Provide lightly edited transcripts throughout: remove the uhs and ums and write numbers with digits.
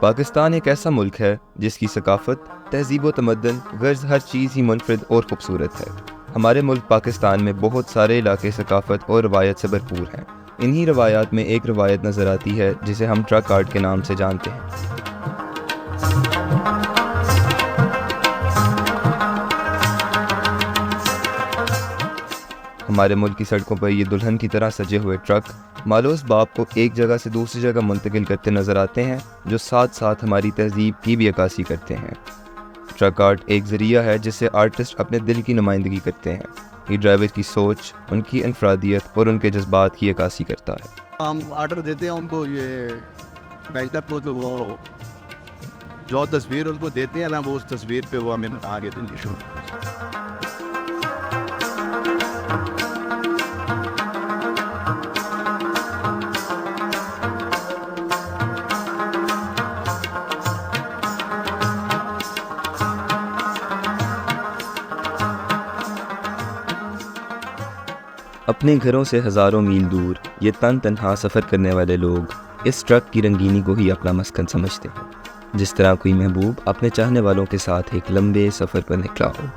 पाकिस्तान एक ऐसा मुल्क है जिसकी सकाफत, तहजीब व तमद्दन, गर्ज हर चीज़ ही मुनफरिद और ख़ूबसूरत है। हमारे मुल्क पाकिस्तान में बहुत सारे इलाके सकाफत और रवायत से भरपूर हैं। इन्हीं रवायात में एक रवायत नज़र आती है जिसे हम ट्रक आर्ट के नाम से जानते हैं। हमारे मुल्क की सड़कों पर ये दुल्हन की तरह सजे हुए ट्रक मालोस बाप को एक जगह से दूसरी जगह मुंतकिल करते नज़र आते हैं, जो साथ साथ हमारी तहजीब की भी अक्कासी करते हैं। ट्रक आर्ट एक ज़रिया है जिससे आर्टिस्ट अपने दिल की नुमाइंदगी करते हैं। ये ड्राइवर की सोच, उनकी इनफरादियत और उनके जज्बात की अक्कासी करता है। हम आर्डर देते हैं उनको, ये बैकअप को, तो वो जो तस्वीर उनको देते हैं ना, वो उस तस्वीर पे वो हमें आगे देंगे शुरू। अपने घरों से हज़ारों मील दूर ये तन तन्हा सफ़र करने वाले लोग इस ट्रक की रंगीनी को ही अपना मस्कन समझते हैं। जिस तरह कोई महबूब अपने चाहने वालों के साथ एक लंबे सफ़र पर निकला हो।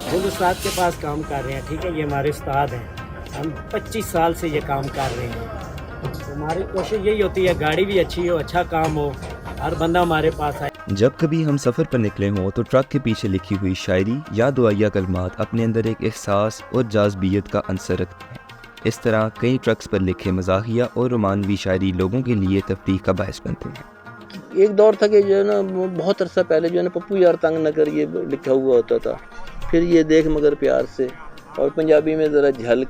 हम उस्ताद के पास काम कर रहे हैं, ठीक है, ये हमारे उस्ताद हैं। हम 25 साल से ये काम कर रहे हैं। तो हमारी कोशिश यही होती है गाड़ी भी अच्छी हो, अच्छा काम हो, हर बंदा हमारे पास आए। जब कभी हम सफ़र पर निकले हों तो ट्रक के पीछे लिखी हुई शायरी या दुआया कलमात अपने अंदर एक एहसास और जाज़बियत का अंसर रखते हैं। इस तरह कई ट्रक्स पर लिखे मज़ाहिया और रोमानवी शायरी लोगों के लिए तफरीह का बायस बनते हैं। एक दौर था कि जो है ना, बहुत अरसा पहले जो है ना, पप्पू यार तंग न कर ये लिखा हुआ होता था। फिर ये देख मगर प्यार से, और पंजाबी में ज़रा झल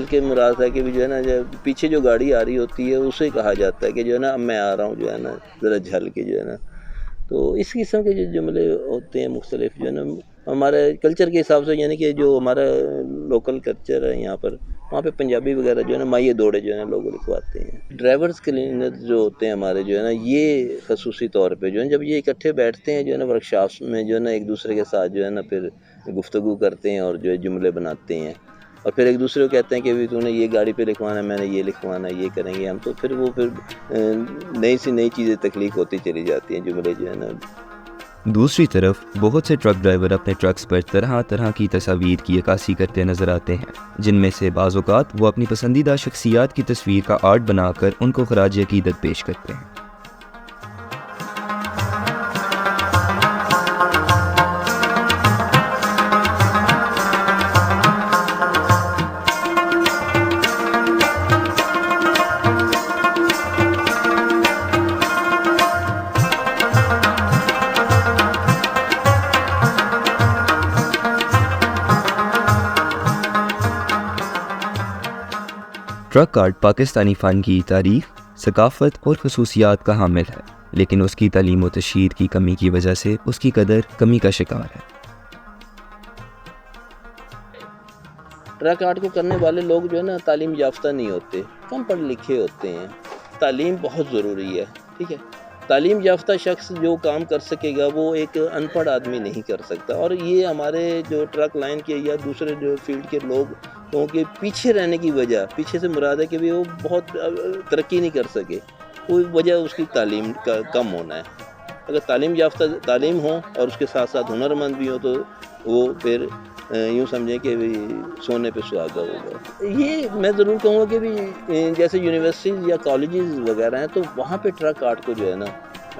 के मुराद है कि भी जो है ना, जब पीछे जो गाड़ी आ रही होती है उसे कहा जाता है कि जो है ना, अब मैं आ रहा हूँ, जो है ना, ज़रा झल के, जो है ना। तो इस किस्म के जो जुमले होते हैं मुख्तलिफ, जो है ना, हमारे कल्चर के हिसाब से, यानी कि जो हमारा लोकल कल्चर है यहाँ पर, वहाँ पे पंजाबी वगैरह जो है ना, माइये दौड़े जो है ना लोग लिखवाते हैं। ड्राइवर्स क्लीनर जो होते हैं हमारे, जो है ना, ये खसूसी तौर पे जो है, जब ये इकट्ठे बैठते हैं जो है ना वर्कशॉप्स में, जो है ना, एक दूसरे के साथ जो है ना फिर गुफ्तगू करते हैं और जो है जुमले बनाते हैं, और फिर एक दूसरे को कहते हैं कि भी तूने ये गाड़ी पे लिखवाना, मैंने ये लिखवाना, ये करेंगे हम। तो फिर वो फिर नई सी नई चीज़ें तख्लीक होती चली जाती हैं, जुमले जो है ना। दूसरी तरफ बहुत से ट्रक ड्राइवर अपने ट्रक्स पर तरह तरह की तस्वीर की अक्कासी करते नज़र आते हैं, जिनमें से बाज़ औक़ात वो अपनी पसंदीदा शख्सियात की तस्वीर का आर्ट बनाकर उनको ख़राज अक़ीदत पेश करते हैं। ट्रक आर्ट पाकिस्तानी फ़न की तारीख़, सकाफ़त और खसूसियात का हामिल है, लेकिन उसकी तालीम व तशहीर की कमी की वजह से उसकी कदर कमी का शिकार है। ट्रक आर्ट को करने वाले लोग जो है ना, तालीम याफ्ता नहीं होते, कम पढ़े लिखे होते हैं। तालीम बहुत ज़रूरी है, ठीक है। तालीम याफ्ता शख्स जो काम कर सकेगा वो एक अनपढ़ आदमी नहीं कर सकता। और ये हमारे जो ट्रक लाइन के या दूसरे जो फील्ड के लोग के पीछे रहने की वजह, पीछे से मुराद है कि भी वो बहुत तरक्की नहीं कर सके, कोई वजह उसकी तालीम का कम होना है। अगर तालीम याफ्ता तालीम हो और उसके साथ साथ हुनरमंद भी हो, तो वो फिर यूँ समझें कि भी सोने पे सुहागा होगा। ये मैं ज़रूर कहूँगा कि भी जैसे यूनिवर्सिटीज़ या कॉलेजेस वगैरह हैं, तो वहाँ पे ट्रक आर्ट को जो है ना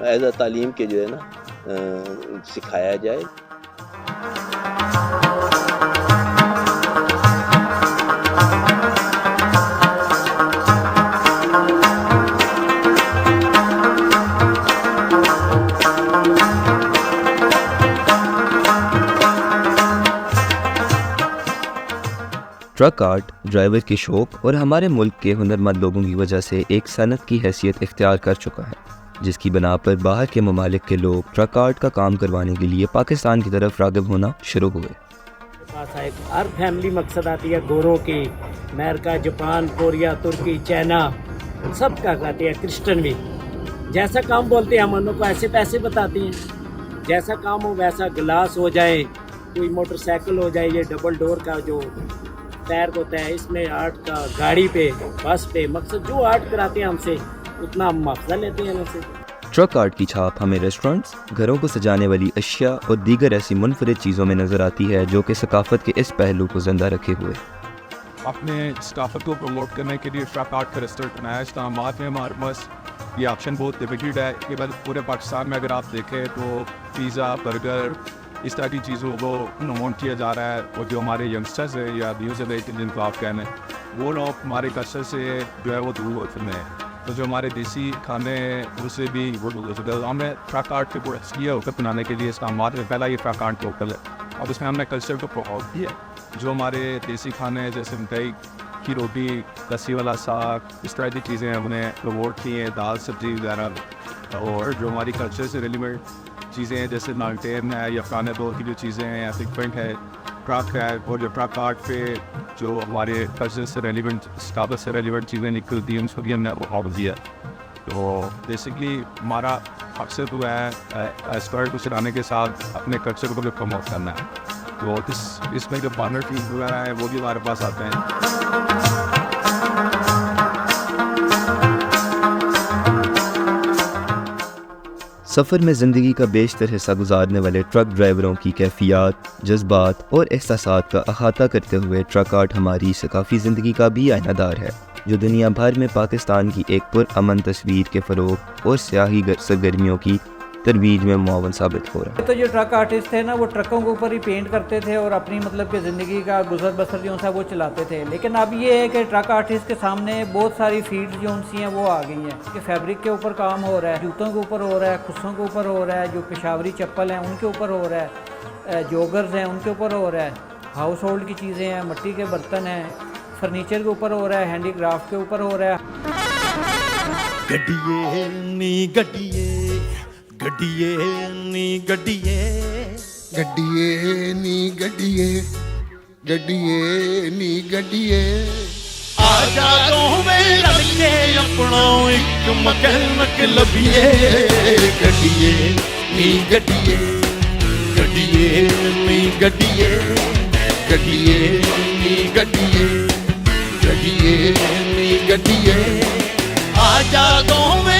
एज अ तालीम के जो है ना सिखाया जाए। ट्रक आर्ट ड्राइवर के शौक़ और हमारे मुल्क के हुनरमंद लोगों की वजह से एक सनत की हैसियत इख्तियार कर चुका है, जिसकी बना पर बाहर के ममालिक के लोग ट्रक आर्ट का काम करवाने के लिए पाकिस्तान की तरफ राग़िब होना शुरू हुए। हर फैमिली मकसद आती है गोरों की, अमेरिका, जापान, कोरिया, तुर्की, चाइना, सब का आती है, क्रिश्चियन भी। जैसा काम बोलते हैं हम उनको ऐसे पैसे बताते हैं। जैसा काम हो वैसा, गिलास हो जाए, कोई मोटरसाइकिल हो जाए, ये डबल डोर का जो टायर होता है इसमें आर्ट का, गाड़ी पे, बस पे, मकसद जो आर्ट कराते हैं हमसे उतना हम मुआवजा लेते हैं हमसे। ट्रक आर्ट की छाप हमें रेस्टोरेंट्स, घरों को सजाने वाली अशिया और दीगर ऐसी मुनफरिद चीज़ों में नज़र आती है जो कि सकाफत के इस पहलू को ज़िंदा रखे हुए। अपने सकाफत को प्रमोट करने के लिए ट्रक आर्ट का रेस्टोरेंट बनाया। इस्लामाबाद में हमारे पास ये ऑप्शन बहुत लिमिटेड है। कि बाद पूरे पाकिस्तान में अगर आप देखें तो पिज़्ज़ा, बर्गर, इस तरह की चीज़ों को प्रमोट किया जा रहा है। और जो हमारे यंगस्टर्स है या न्यू जनरेशन जिनको आप कहना है, वो लोग हमारे कल्चर से जो है वो दूर होते हैं। तो जो हमारे देसी खाने हैं उससे भी वो हमने ट्रक आर्ट के पूरा किया होकर बनाने के लिए इस्लामाबाद में पहला ये ट्रक आर्ट लोकल है। अब उसमें हमने कल्चर को प्रमोट किया। जो हमारे देसी खाने हैं जैसे मकई की रोटी, लस्सी वाला साग, इस तरह की चीज़ें हमने प्रमोट की हैं, दाल सब्जी वगैरह। और जो हमारी कल्चर से रिलेवेंट चीज़ें हैं जैसे नालटेन है या खाने दौर की जो चीज़ें हैं या फिकमेंट है, ट्रक है। और जो ट्रक आर्ट पे जो हमारे कल्चर से रेलिवेंट, सकाफत से रेलिवेंट चीज़ें निकलती हैं उसको भी हमने बहुत दिया। तो बेसिकली हमारा मकसद हुआ है एक्सपर्ट को चलाने के साथ अपने कल्चर को भी प्रमोट करना है। तो इसमें जो पार्टनरशिप वगैरह है वो भी हमारे पास आते हैं। सफ़र में ज़िंदगी का बेशतर हिस्सा गुजारने वाले ट्रक ड्राइवरों की कैफियत, जज्बात और एहसासात का अहाता करते हुए ट्रक आर्ट हमारी सकाफ़ी ज़िंदगी का भी आईनादार है, जो दुनिया भर में पाकिस्तान की एक पुरअमन तस्वीर के फ़रोग़ और सियाही सरगर्मियों की तरवीज में मुआवन साबित हो रहा है। तो जो ट्रक आर्टिस्ट थे ना, वो ट्रकों के ऊपर ही पेंट करते थे और अपनी मतलब कि ज़िंदगी का गुजर बसर जो सा वो चलाते थे। लेकिन अब ये है कि ट्रक आर्टिस्ट के सामने बहुत सारी फील्ड जो उनसी हैं वो आ गई हैं कि फैब्रिक के ऊपर काम हो रहा है, जूतों के ऊपर हो रहा है, खुस्सों के ऊपर हो रहा है, जो पेशावरी चप्पल हैं उनके ऊपर हो रहा है, जॉगर्स हैं उनके ऊपर हो रहा है, हाउस होल्ड की चीज़ें हैं, मिट्टी के बर्तन हैं, फर्नीचर के ऊपर हो रहा है, हैंडीक्राफ्ट के ऊपर हो रहा है। गड्डिए नी गड्डिए, गड्डिए नी गड्डिए, गड्डिए नी गड्डिए, गड्डिए नी गड्डिए, आजा दोवें लड़के अपना एक मकैनिक लभिए। गड्डिए नी गड्डिए, गड्डिए नी गड्डिए, गड्डिए नी गड्डिए, गड्डिए नी गड्डिए, आजा दोवें